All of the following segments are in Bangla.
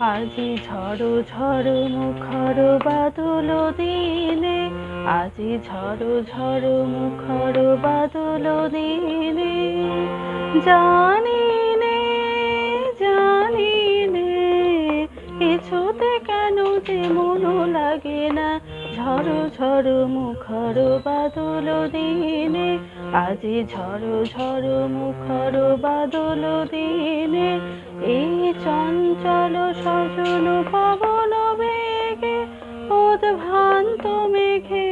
আজি ঝড়ো ঝড়ো মুখর বাদল দিনে, আজি ঝড়ো ঝড়ো মুখর বাদল দিনে। জানি নে জানি নে কিছুতে কেন যে মন লাগে না, ঝড়ো ঝড়ো মুখর বাদল দিনে, আজি ঝড়ো ঝড়ো মুখর বাদল দিনে। এই চঞ্চল সজল পবন বেগে উদ্ভ্রান্ত মেঘে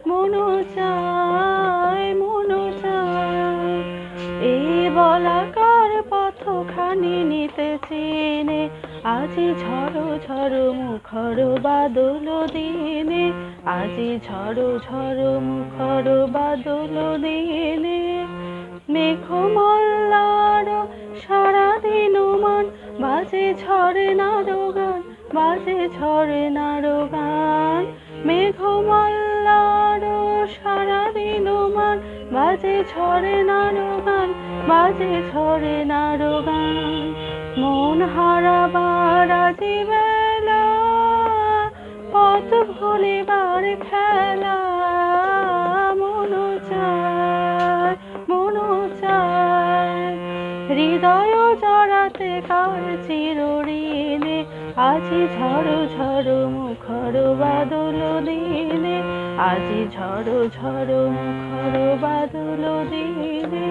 মন চায় মন চায়, এই বলাকার পথখানি নিতে চেনে, আজি ঝড়ো ঝড়ো মুখর বাদল দিনে, আজি ঝড়ো ঝড়ো মুখর বাদল দিনে। মেঘমল্লার সারাদিন মান বাজে ঝরনার গান, বাজে ঝরনার গান। মেঘমল্লার সারাদিন মান বাজে ঝরনার গান, বাজে ঝরনার গান। মন হারাবার আজি বেলা, পথ ভুলিবার খেলা, মন চায় মন চায়, হৃদয় জড়াতে কার চিরঋণে, আজি ঝড়ো ঝড়ো মুখর বাদল দিনে, আজি ঝড়ো ঝড়ো মুখর বাদল দিনে।